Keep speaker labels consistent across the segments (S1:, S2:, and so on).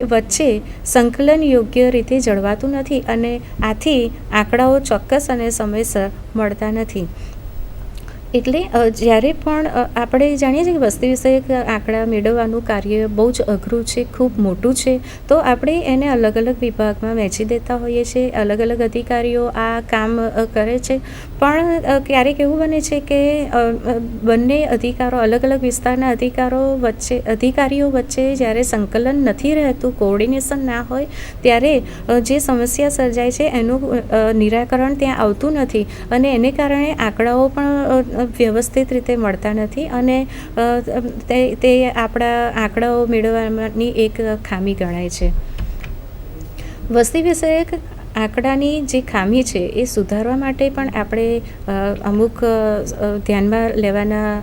S1: વચ્ચે સંકલન યોગ્ય રીતે જળવાતું નથી અને આથી આંકડાઓ ચોક્કસ અને સમયસર મળતા નથી. એટલે જ્યારે પણ આપણે જાણીએ છીએ કે વસ્તી વિષયક આંકડા મેળવવાનું કાર્ય બહુ જ અઘરું છે, ખૂબ મોટું છે. તો આપણે એને અલગ અલગ વિભાગમાં વહેંચી દેતા હોઈએ છીએ. અલગ અલગ અધિકારીઓ આ કામ કરે છે. પણ ક્યારેક એવું બને છે કે બંને અધિકારો, અલગ અલગ વિસ્તારના અધિકારીઓ વચ્ચે જ્યારે સંકલન નથી રહેતું, કોઓર્ડિનેશન ના હોય, ત્યારે જે સમસ્યા સર્જાય છે એનું નિરાકરણ ત્યાં આવતું નથી અને એને કારણે આંકડાઓ પણ વ્યવસ્થિત રીતે મળતા નથી અને તે આપણા આંકડાઓ મેળવવાની એક ખામી ગણાય છે. વસ્તી વિષયક આંકડાની જે ખામી છે એ સુધારવા માટે પણ આપણે અમુક ધ્યાનમાં લેવાના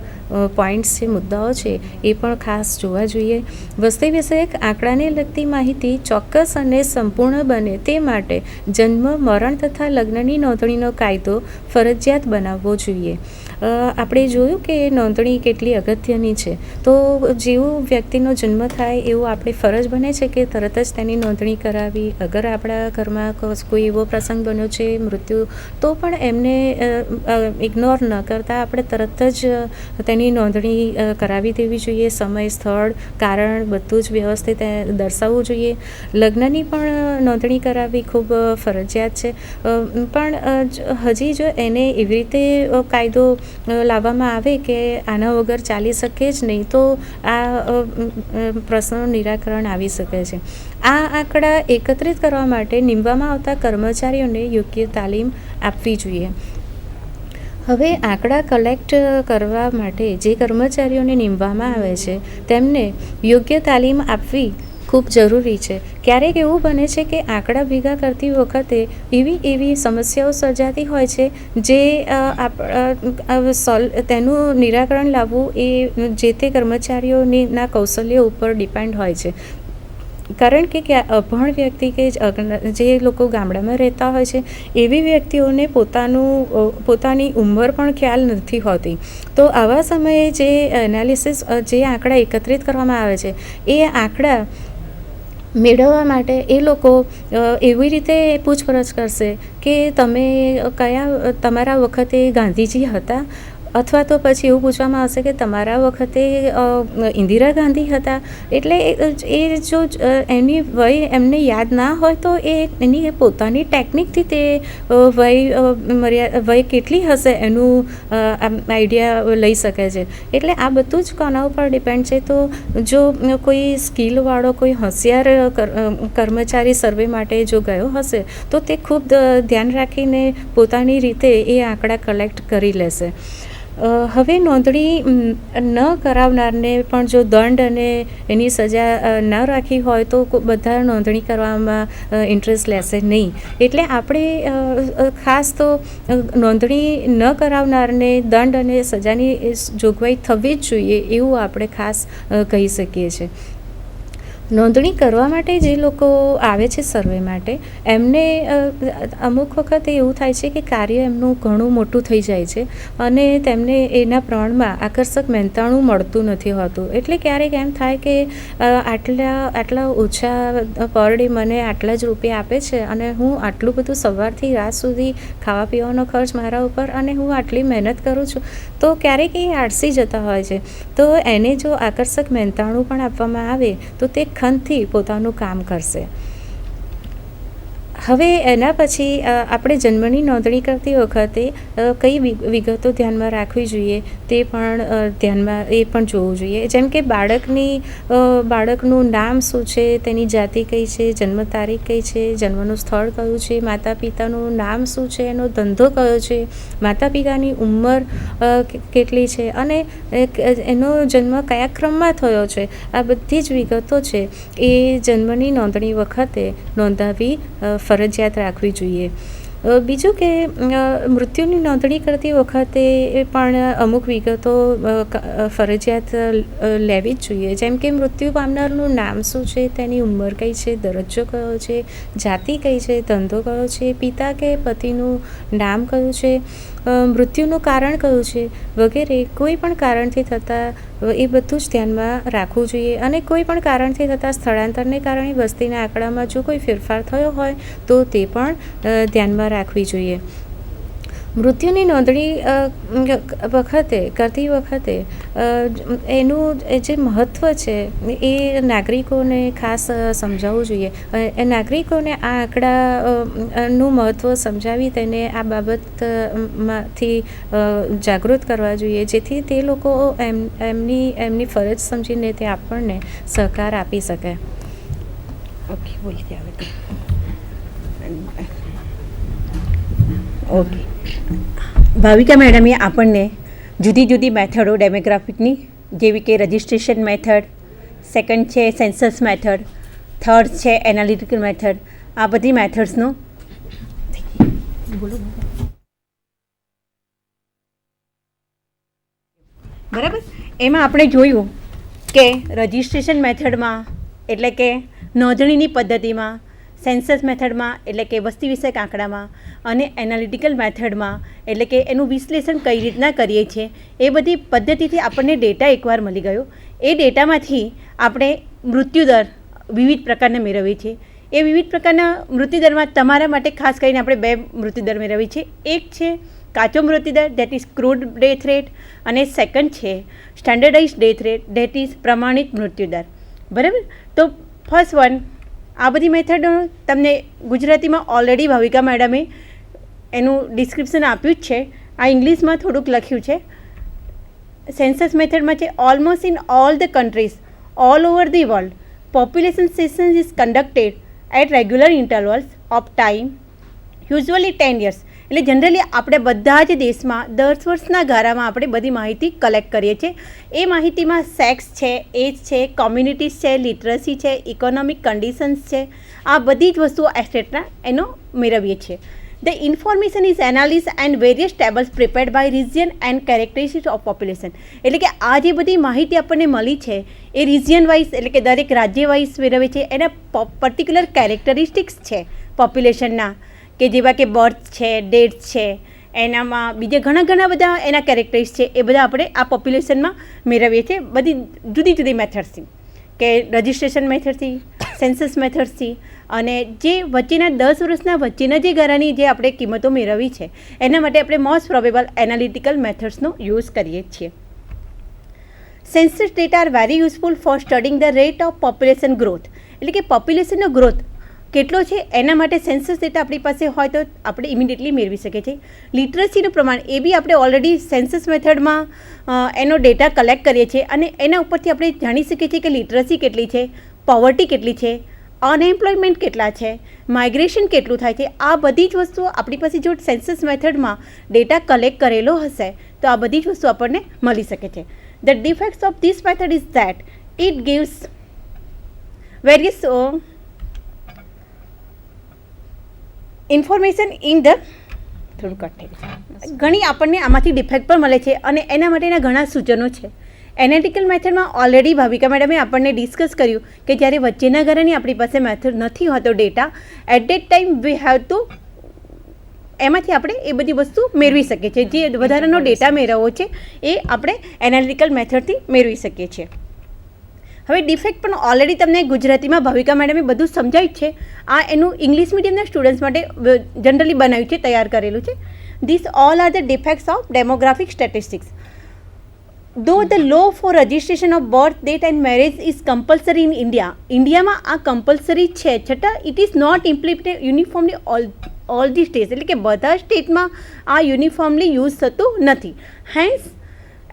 S1: પોઈન્ટ્સ છે, મુદ્દાઓ છે, એ પણ ખાસ જોવા જોઈએ. વસ્તી વિષયક આંકડાને લગતી માહિતી ચોક્કસ અને સંપૂર્ણ બને તે માટે જન્મ, મરણ તથા લગ્નની નોંધણીનો કાયદો ફરજિયાત બનાવવો જોઈએ. આપણે જોયું કે નોંધણી કેટલી અગત્યની છે. તો જેવું વ્યક્તિનો જન્મ થાય એવું આપણે ફરજ બને છે કે તરત જ તેની નોંધણી કરાવી. અગર આપણા ઘરમાં કોઈ એવો પ્રસંગ બન્યો છે, મૃત્યુ, તો પણ એમને ઇગ્નોર ન કરતાં આપણે તરત જ તેની નોંધણી કરાવી દેવી જોઈએ. સમય, સ્થળ, કારણ બધું જ વ્યવસ્થિત દર્શાવવું જોઈએ. લગ્નની પણ નોંધણી કરાવવી ખૂબ ફરજિયાત છે. પણ હજી જો એને એવી રીતે કાયદો લાવવામાં આવે કે આના વગર ચાલી શકે જ નહીં, તો આ પ્રશ્નનું નિરાકરણ આવી શકે છે. આ આંકડા એકત્રિત કરવા માટે નીમવામાં આવતા કર્મચારીઓને યોગ્ય તાલીમ આપવી જોઈએ. હવે આંકડા કલેક્ટ કરવા માટે જે કર્મચારીઓને નીમવામાં આવે છે તેમને યોગ્ય તાલીમ આપવી ખૂબ જરૂરી છે. ક્યારેક એવું બને છે કે આંકડા ભેગા કરતી વખતે એવી સમસ્યાઓ સર્જાતી હોય છે જે તેનું નિરાકરણ લાવવું એ જે તે કર્મચારીઓના કૌશલ્ય ઉપર ડિપેન્ડ હોય છે. કારણ કે અભણ વ્યક્તિ કે જે લોકો ગામડામાં રહેતા હોય છે એવી વ્યક્તિઓને પોતાની ઉંમર પણ ખ્યાલ નથી હોતી. તો આવા સમયે જે એનાલિસિસ, જે આંકડા એકત્રિત કરવામાં આવે છે, એ આંકડા મેળવવા માટે એ લોકો એવી રીતે પૂછપરછ કરશે કે તમારા વખતે ગાંધીજી હતા, અથવા તો પછી એવું પૂછવામાં આવશે કે તમારા વખતે ઇન્દિરા ગાંધી હતા. એટલે એ જો એની વય એમને યાદ ના હોય તો એની પોતાની ટેકનિકથી તે વય કેટલી હશે એનું આઈડિયા લઈ શકે છે. એટલે આ બધું જ કોના ઉપર ડિપેન્ડ છે. તો જો કોઈ સ્કિલવાળો, કોઈ હોશિયાર કર્મચારી સર્વે માટે જો ગયો હશે તો તે ખૂબ ધ્યાન રાખીને પોતાની રીતે એ આંકડા કલેક્ટ કરી લેશે. હવે નોંધણી ન કરાવનારને પણ જો દંડ અને એની સજા ન રાખી હોય તો બધા નોંધણી કરવામાં ઇન્ટરેસ્ટ લેશે નહીં. એટલે આપણે ખાસ તો નોંધણી ન કરાવનારને દંડ અને સજાની જોગવાઈ થવી જ જોઈએ એવું આપણે ખાસ કહી શકીએ છીએ. નોંધણી કરવા માટે જે લોકો આવે છે સર્વે માટે, એમને અમુક વખત એવું થાય છે કે કાર્ય એમનું ઘણું મોટું થઈ જાય છે અને તેમને એના પ્રમાણમાં આકર્ષક મહેનતાણું મળતું નથી હોતું. એટલે ક્યારેક એમ થાય કે આટલા ઓછા પર ડે મને આટલા જ રૂપિયા આપે છે અને હું આટલું બધું સવારથી રાત સુધી ખાવા પીવાનો ખર્ચ મારા ઉપર અને હું આટલી મહેનત કરું છું, તો ક્યારેક એ આળસી જતા હોય છે. તો એને જો આકર્ષક મહેનતાણું પણ આપવામાં આવે તો તે ખંતથી પોતાનું કામ કરશે. હવે એના પછી આપણે જન્મની નોંધણી કરતી વખતે કઈ વિગતો ધ્યાનમાં રાખવી જોઈએ તે પણ જોવું જોઈએ. જેમ કે બાળકનું નામ શું છે, તેની જાતિ કઈ છે, જન્મ તારીખ કઈ છે, જન્મનું સ્થળ કયું છે, માતા પિતાનું નામ શું છે, એનો ધંધો કયો છે, માતા પિતાની ઉંમર કેટલી છે અને એનો જન્મ કયા ક્રમમાં થયો છે. આ બધી જ વિગતો છે એ જન્મની નોંધણી વખતે નોંધાવી ફરજિયાત રાખવી જોઈએ. બીજું કે મૃત્યુની નોંધણી કરતી વખતે પણ અમુક વિગતો ફરજિયાત લેવી જ જોઈએ. જેમ કે મૃત્યુ પામનારનું નામ શું છે, તેની ઉંમર કઈ છે, દરજ્જો કયો છે, જાતિ કઈ છે, ધંધો કયો છે, પિતા કે પતિનું નામ કયું છે, મૃત્યુનું કારણ કયું છે વગેરે કોઈ પણ કારણથી થતાં એ બધું જ ધ્યાનમાં રાખવું જોઈએ. અને કોઈ પણ કારણથી થતાં સ્થળાંતરને કારણે વસ્તીના આંકડામાં જો કોઈ ફેરફાર થયો હોય તો તે પણ ધ્યાનમાં રાખવી જોઈએ. મૃત્યુની નોંધણી કરતી વખતે એનું જે મહત્ત્વ છે એ નાગરિકોને ખાસ સમજાવવું જોઈએ. નાગરિકોને આ આંકડાનું મહત્ત્વ સમજાવી તેને આ બાબતમાંથી જાગૃત કરવા જોઈએ, જેથી તે લોકો એમની ફરજ સમજીને તે આપણને સહકાર આપી શકે.
S2: ઓકે, બોલી ઓકે. ભાવિકા મેડમે આપણને જુદી જુદી મેથડો ડેમોગ્રાફિકની, જેવી કે રજિસ્ટ્રેશન મેથડ, સેકન્ડ છે સેન્સસ મેથડ, થર્ડ છે એનાલિટિકલ મેથડ, આ બધી મેથડ્સનો બરાબર. એમાં આપણે જોયું કે રજિસ્ટ્રેશન મેથડમાં એટલે કે નોંધણીની પદ્ધતિમાં, સેન્સસ મેથડમાં એટલે કે વસ્તી વિષયક આંકડામાં, અને એનાલિટિકલ મેથડમાં એટલે કે એનું વિશ્લેષણ કઈ રીતના કરીએ છીએ, એ બધી પદ્ધતિથી આપણને ડેટા એકવાર મળી ગયો. એ ડેટામાંથી આપણે મૃત્યુદર વિવિધ પ્રકારના મેળવીએ છીએ. એ વિવિધ પ્રકારના મૃત્યુદરમાં તમારા માટે ખાસ કરીને આપણે 2 મૃત્યુદર મેળવીએ છીએ. એક છે કાચો મૃત્યુદર, that is crude death rate, અને સેકન્ડ છે સ્ટેન્ડર્ડાઇઝ ડેથ રેટ, દેટ ઇઝ પ્રમાણિત મૃત્યુદર. બરાબર. તો ફર્સ્ટ વન, આ બધી મેથડો તમને ગુજરાતીમાં ઓલરેડી ભાવિકા મેડમે એનું ડિસ્ક્રિપ્શન આપ્યું જ છે. આ ઇંગ્લિશમાં થોડુંક લખ્યું છે. સેન્સસ મેથડમાં છે almost in all the countries all over the world population census is conducted at regular intervals of time, usually 10 years. એટલે જનરલી આપણે બધા જ દેશમાં 10 વર્ષના ગાળામાં આપણે બધી માહિતી કલેક્ટ કરીએ છીએ. એ માહિતીમાં સેક્સ છે, એજ છે, કોમ્યુનિટીઝ છે, લિટરસી છે, ઇકોનોમિક કન્ડિશન્સ છે, આ બધી જ વસ્તુઓ એક્સેટ્રા એનો મેળવીએ છીએ. The information is analyse and various tables prepared by region and characteristics of population. એટલે કે આ જે બધી માહિતી આપણને મળી છે એ રિજિયન વાઇઝ એટલે કે દરેક રાજ્ય વાઇઝ મેળવે છે. એના પર્ટિક્યુલર કેરેક્ટરિસ્ટિક્સ છે પોપ્યુલેશનના, કે જેવા કે બર્થ છે, ડેટ છે, એનામાં બીજા ઘણા બધા એના કેરેક્ટર્સ છે. એ બધા આપણે આ પોપ્યુલેશનમાં મેળવીએ છીએ બધી જુદી જુદી મેથડ્સથી, કે રજિસ્ટ્રેશન મેથડથી, સેન્સસ મેથડથી, અને જે વચ્ચેના 10 વર્ષના વચ્ચેના જે ગાળાની જે આપણે કિંમતો મેળવી છે એના માટે આપણે મોસ્ટ પ્રોબેબલ એનાલિટિકલ મેથડ્સનો યુઝ કરીએ છીએ. Census data are very useful for studying the rate of population growth. એટલે કે પોપ્યુલેશનનો ગ્રોથ કેટલો છે એના માટે સેન્સસ ડેટા આપણી પાસે હોય તો આપણે ઇમિડિયેટલી મેળવી શકીએ છીએ. લિટરસીનું પ્રમાણ એ બી આપણે ઓલરેડી સેન્સસ મેથડમાં એનો ડેટા કલેક્ટ કરીએ છીએ, અને એના ઉપરથી આપણે જાણી શકીએ છીએ કે લિટરસી કેટલી છે, પોવર્ટી કેટલી છે, અનએમ્પ્લોયમેન્ટ કેટલા છે, માઇગ્રેશન કેટલું થાય છે. આ બધી જ વસ્તુઓ આપણી પાસે જો સેન્સસ મેથડમાં ડેટા કલેક્ટ કરેલો હશે તો આ બધી જ વસ્તુ આપણને મળી શકે છે. The defects of this method is that it gives various information in the થોડું કટ થઈ ગયું. ઘણી આપણને આમાંથી ડિફેક્ટ પણ મળે છે, અને એના માટેના ઘણા સૂચનો છે. એનાલિટિકલ મેથડમાં ઓલરેડી ભાવિકા મેડમે આપણને ડિસ્કસ કર્યું કે જ્યારે વચ્ચેના ગાળાની આપણી પાસે મેથડ નથી હોતો data, at that time we have to એમાંથી આપણે એ બધી વસ્તુ મેળવી શકીએ છીએ. જે વધારાનો ડેટા મેળવવો છે એ આપણે એનાલિટિકલ મેથડથી મેળવી શકીએ છીએ. હવે ડિફેક્ટ પણ ઓલરેડી તમને ગુજરાતીમાં ભાવિકા મેડમે બધું સમજાવ્યું છે. આ એનું ઇંગ્લિશ મીડિયમના સ્ટુડન્ટ્સ માટે જનરલી બનાવ્યું છે, તૈયાર કરેલું છે. This all are the defects of demographic statistics. Though the law for registration of birth, date and marriage is compulsory in India, ઇન્ડિયામાં આ કમ્પલસરી છે, છતાં it is not implemented uniformly all the states. એટલે કે બધા સ્ટેટમાં આ uniformly use થતું નથી. Hence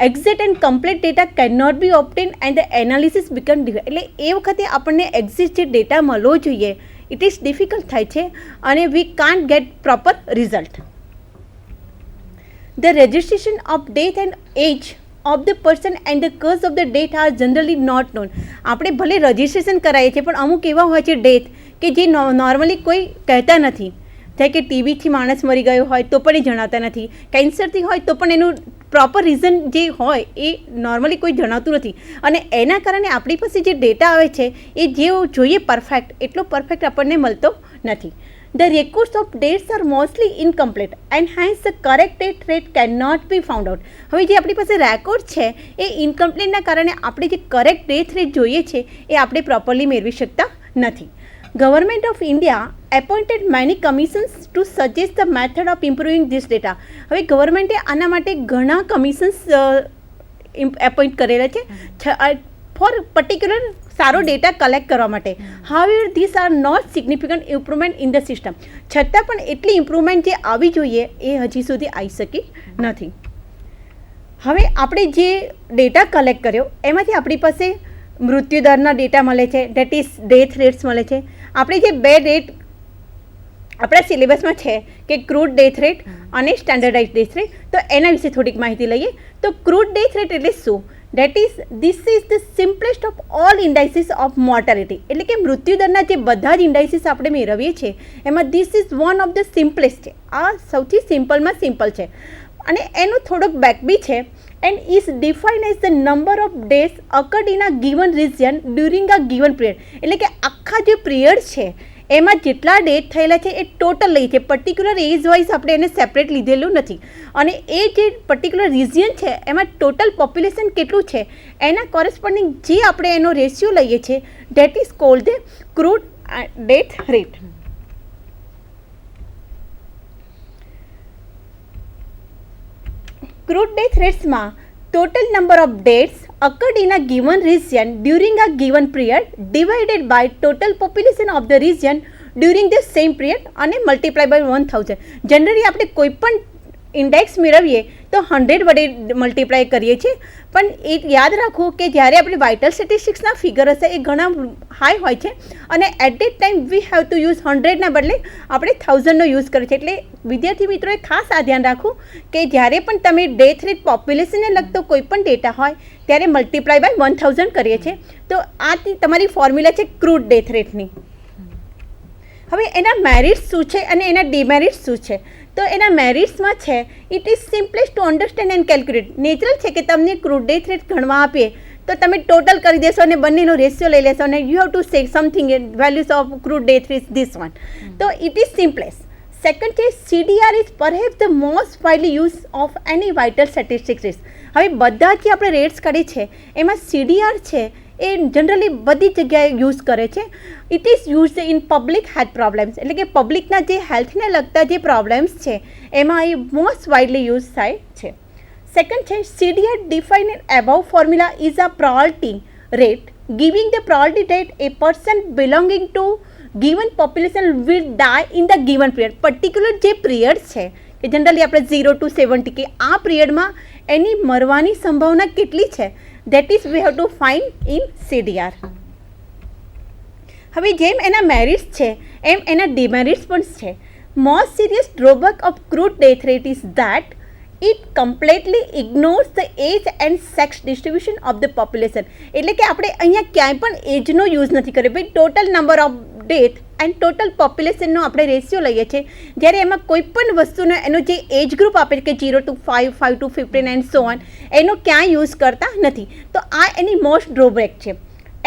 S2: exact and complete data can not be obtain and the analysis become difficult. એટલે એ વખતે આપણને એક્ઝેક્ટ જે ડેટા મળવો જોઈએ ઇટ ઇઝ ડિફિકલ્ટ થાય છે, અને we can't get proper result. The registration of death and age of the person and the cause of the death are generally not known. આપણે ભલે રજિસ્ટ્રેશન કરાવીએ છીએ પણ અમુક એવા હોય છે ડેથ કે જે નોર્મલી કોઈ કહેતા નથી. થાય કે ટીબીથી માણસ મરી ગયો હોય તો પણ એ જણાવતા નથી, કેન્સરથી હોય તો પણ એનું પ્રોપર રીઝન જે હોય એ નોર્મલી કોઈ જણાવતું નથી. અને એના કારણે આપણી પાસે જે ડેટા આવે છે એ જે જોઈએ પરફેક્ટ એટલો પરફેક્ટ આપણને મળતો નથી. the records of dates are mostly incomplete and hence the correct date rate cannot be found out. હવે જે આપણી પાસે રેકોર્ડ છે એ ઇનકમ્પ્લીટના કારણે આપણે જે કરેક્ટ ડેથ રેટ જોઈએ છે એ આપણે પ્રોપરલી મેળવી શકતા નથી. Government of India appointed many commissions to suggest the method of improving this data. હવે ગવર્મેન્ટે આના માટે ઘણા કમિશન્સ એપોઇન્ટ કરેલા છે ફોર પર્ટિક્યુલર સારો ડેટા કલેક્ટ કરવા માટે. However this are not significant improvement in the system. છતાં પણ એટલી ઇમ્પ્રુવમેન્ટ જે આવી જોઈએ એ હજી સુધી આવી શકી નથી. હવે આપણે જે ડેટા કલેક્ટ કર્યો એમાંથી આપણી પાસે મૃત્યુદરના ડેટા મળે છે, ડેટ ઇઝ ડેથ રેટ્સ મળે છે. આપણે જે બે રેટ આપણા સિલેબસમાં છે કે ક્રૂડ ડેથ રેટ અને સ્ટાન્ડર્ડાઇઝ ડેથ રેટ, તો એના વિશે થોડીક માહિતી લઈએ. તો ક્રૂડ ડેથ રેટ એટલે શું? That is this is the simplest of all ઇન્ડાઇસીસ of mortality. એટલે કે મૃત્યુદરના જે બધા જ ઇન્ડાઇસીસ આપણે મેળવીએ છીએ એમાં this is one of the simplest છે. આ સૌથી સિમ્પલમાં સિમ્પલ છે અને એનું થોડોક બેક બી છે. And is define as the number of days અકર્ડ in a given region during a given period. એટલે કે આખા જે પિરિયડ છે એમાં જેટલા ડેટ થયેલા છે એ ટોટલ લઈ છે, પર્ટિક્યુલર એજ વાઇઝ આપણે એને સેપરેટ લીધેલું નથી. અને એ જે પર્ટિક્યુલર રિજિયન છે એમાં ટોટલ પોપ્યુલેશન કેટલું છે એના કોરેસ્પોન્ડિંગ જે આપણે એનો રેશિયો લઈએ છીએ that is called the crude death rate. Crude death રેટ્સમાં total number of deaths occurred in a given region during a given period divided by total population of the region during the same period અને multiply by 1000. Generally આપણે કોઈ પણ index મેળવીએ તો 100 વડે multiply કરીએ છીએ, પણ એ યાદ રાખવું કે જ્યારે આપણે વાઇટલ સ્ટેટિસ્ટિક્સના ફિગર હશે એ ઘણા હાઈ હોય છે અને at that time we have to use 100ના બદલે આપણે 1000નો યુઝ કરીએ છીએ. એટલે વિદ્યાર્થી મિત્રોએ ખાસ આ ધ્યાન રાખવું કે જ્યારે પણ તમે ડેથ રેટ પોપ્યુલેશનને લગતો કોઈ પણ ડેટા હોય ત્યારે મલ્ટીપ્લાય બાય 1000 કરીએ છીએ. તો આ તમારી ફોર્મ્યુલા છે ક્રૂડ ડેથ રેટની. હવે એના મેરિટ્સ શું છે અને એના ડિમેરિટ્સ શું છે? તો એના મેરિટ્સમાં છે it is simplest to understand and calculate. Natural છે કે તમને ક્રૂડ ડેથ રેટ ગણવા આપીએ તો તમે ટોટલ કરી દેશો અને બંનેનો રેશિયો લઈ લેશો અને you have to say something values of crude death rate this one. તો ઇટ ઇઝ સિમ્પલેસ્ટ. સેકન્ડ છે CDR is perhaps the most widely use of any vital statistics rates. હવે બધા જે આપણે રેટ્સ કરી છે એમાં CDR છે એ જનરલી બધી જગ્યાએ યુઝ કરે છે. It is use in public health problems. એટલે કે પબ્લિકના જે હેલ્થને લગતા જે પ્રોબ્લેમ્સ છે એમાં એ મોસ્ટ વાઇડલી યુઝ થાય છે. સેકન્ડ છે CDR define above formula is a priority rate giving the priority rate a person belonging to given population will die in the given period. Particular જે પિરિયડ છે કે generally આપણે 0 to 70 કે આ પિરિયડમાં એની મરવાની સંભાવના કેટલી છે that is we have to find in CDR. હવે જેમ એના મેરિટ્સ છે એમ એના ડિમેરિટ્સ પણ છે. Most serious drawback of crude death rate is that it completely ignores the age and sex distribution of the population. એટલે કે આપણે અહીંયા ક્યાંય પણ એજનો યુઝ નથી કર્યો. ભાઈ total number of death and total પોપ્યુલેશનનો આપણે રેશિયો લઈએ છીએ, જ્યારે એમાં કોઈ પણ વસ્તુનો એનો જે એજ ગ્રુપ આપે કે 0 to 5, 5 to 15 and so on એનો ક્યાંય યુઝ કરતા નથી. તો આ એની મોસ્ટ ડ્રોબેક છે.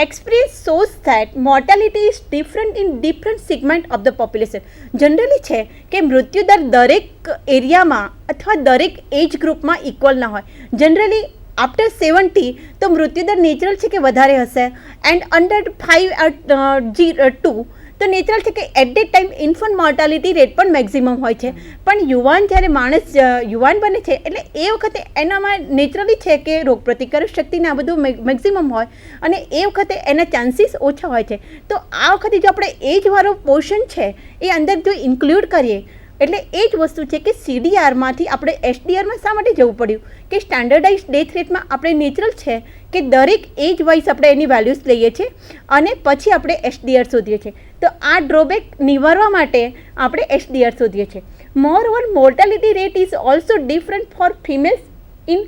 S2: Experience shows that mortality is different in different segment of the population. Generally છે કે મૃત્યુદર દરેક એરિયામાં અથવા દરેક એજ ગ્રુપમાં ઇક્વલ ના હોય. જનરલી આફ્ટર 70 તો મૃત્યુદર નેચરલ છે કે વધારે હશે એન્ડ અંડર 5 તો નેચરલ છે કે at that time infant mortality rate પણ મેક્ઝિમમ હોય છે. પણ યુવાન જ્યારે માણસ યુવાન બને છે એટલે એ વખતે એનામાં નેચરલી છે કે રોગપ્રતિકારક શક્તિને આ બધું મેક્ઝિમમ હોય અને એ વખતે એના ચાન્સીસ ઓછા હોય છે. તો આ વખતે જો આપણે એજવાળો પોર્શન છે એ અંદર જો ઇન્ક્લુડ કરીએ એટલે એ જ વસ્તુ છે કે CDRમાંથી આપણે SDRમાં શા માટે જવું પડ્યું કે સ્ટાન્ડર્ડાઇઝ ડેથ રેટમાં આપણે નેચરલ છે કે દરેક એજ વાઇઝ આપણે એની વેલ્યુઝ લઈએ છીએ અને પછી આપણે SDR શોધીએ છીએ. તો આ ડ્રોબેક નિવારવા માટે આપણે SDR શોધીએ છીએ. Moreover mortality rate is also different for females in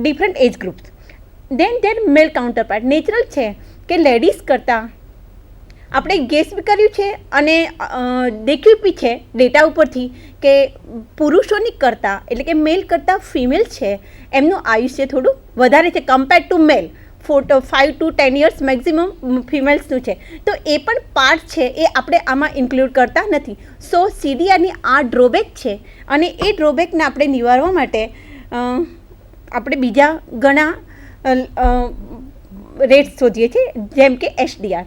S2: different age groups than their male counterpart. Natural છે કે લેડીઝ કરતાં આપણે ગેસ બી કર્યું છે અને દેખ્યું બી છે ડેટા ઉપરથી કે પુરુષોની કરતાં એટલે કે મેલ કરતાં ફિમેલ છે એમનું આયુષ્ય થોડું વધારે છે compare to male. 5 to 10 years maximum ફિમેલ્સનું છે. તો એ પણ પાર્ટ છે એ આપણે આમાં ઇન્ક્લુડ કરતા નથી. સો CDRની આ ડ્રોબેક છે અને એ ડ્રોબેકને આપણે નિવારવા માટે આપણે બીજા ઘણા રેટ્સ શોધીએ છીએ, જેમ કે HDR.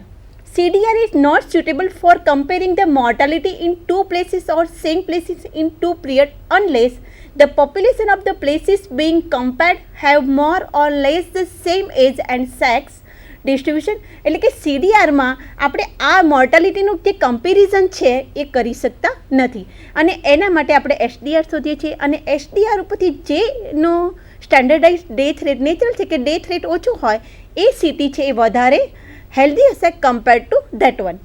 S2: CDR is not suitable for comparing the mortality in two places or same places in two periods unless the population of the places being compared have more or less the same age and sex distribution. એટલે કે CDRમાં આપણે આ મોર્ટાલિટીનું જે comparison છે એ કરી શકતા નથી અને એના માટે આપણે HDR શોધીએ છીએ અને HDR ઉપરથી જેનો સ્ટેન્ડર્ડાઇઝ ડેથ રેટ નેચરલ છે કે ડેથ રેટ ઓછો હોય એ સિટી છે એ વધારે healthy હશે compared to that one.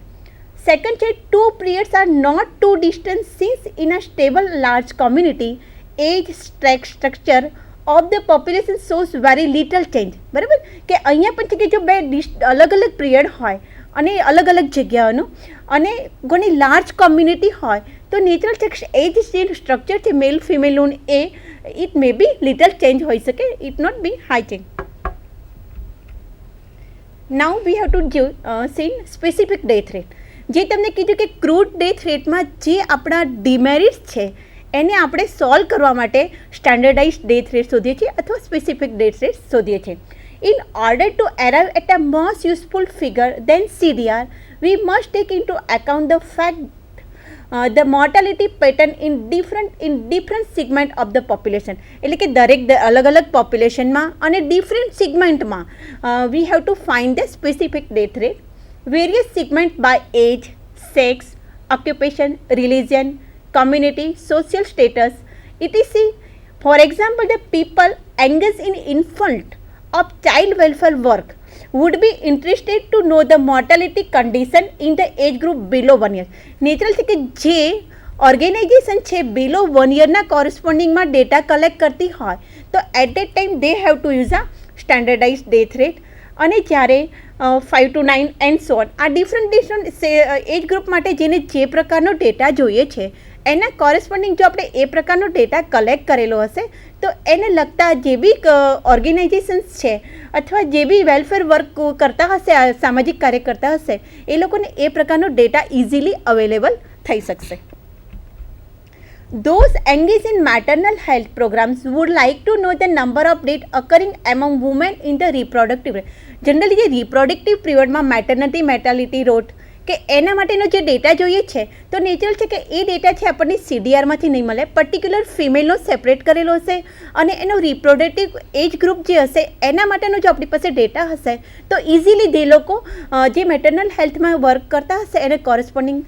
S2: Second છે two periods are not too distant since in a stable large community age structure of the population shows very little change. બરાબર કે અહીંયા પણ છે કે જો બે અલગ અલગ પિરિયડ હોય અને અલગ અલગ જગ્યાઓનું અને ઘણી લાર્જ કોમ્યુનિટી હોય તો નેચરલ એજ જે સ્ટ્રક્ચર છે મેલ ફિમેલનું એ it may be little change હોઈ શકે, it not be high change. Now we have to seen specific death rate. જે તમને કીધું કે ક્રૂડ ડેથ રેટમાં જે આપણા ડિમેરિટ્સ છે એને આપણે સોલ્વ કરવા માટે સ્ટેન્ડર્ડાઇઝ ડેથ રેટ શોધીએ છીએ અથવા સ્પેસિફિક ડેથ રેટ શોધીએ છીએ. In order to arrive at a most useful figure then CDR we must take into account the fact the mortality pattern in different segment of the population. એટલે કે દરેક અલગ અલગ પોપ્યુલેશનમાં અને different સિગમેન્ટમાં we have to find the specific death rate, various segment by age, sex, occupation, religion, community, social status, etc. For example, the people engaged in infant of child welfare work would be interested to know the mortality condition in the age group below 1 year. Natural છે કે જે organisation છે બિલો 1 યરના કોરસ્પોન્ડિંગમાં data collect કરતી હોય તો at that time they have to use a standardise death rate. અને જ્યારે 5 to 9 and so on આ ડિફરન્ટ એજ ગ્રુપ માટે જેને જે પ્રકારનો ડેટા જોઈએ છે એના કોરસ્પોન્ડિંગ જો આપણે એ પ્રકારનો ડેટા કલેક્ટ કરેલો હશે તો એને લગતા જે બી ઓર્ગેનાઇઝેશન્સ છે અથવા જે બી વેલફેર વર્ક કરતા હશે, સામાજિક કાર્ય કરતા હશે એ લોકોને એ પ્રકારનો ડેટા ઇઝીલી અવેલેબલ થઈ શકશે. Those engaged in maternal health programs would like to know the number of deaths occurring among women in the reproductive period. Generally જે રિપ્રોડક્ટિવ પિરિયડમાં મેટર્નિટી મેર્ટાલિટી રેટ કે એના માટેનો જે ડેટા જોઈએ છે તો નેચરલ છે કે એ ડેટા છે આપણને CDRમાંથી નહીં મળે, પર્ટિક્યુલર ફિમેલનો સેપરેટ કરેલો હશે અને એનો રિપ્રોડક્ટિવ એજ ગ્રુપ જે હશે એના માટેનો જો આપણી પાસે ડેટા હશે તો ઇઝીલી તે લોકો જે મેટર્નલ હેલ્થમાં વર્ક કરતા હશે એને કોરસ્પોન્ડિંગ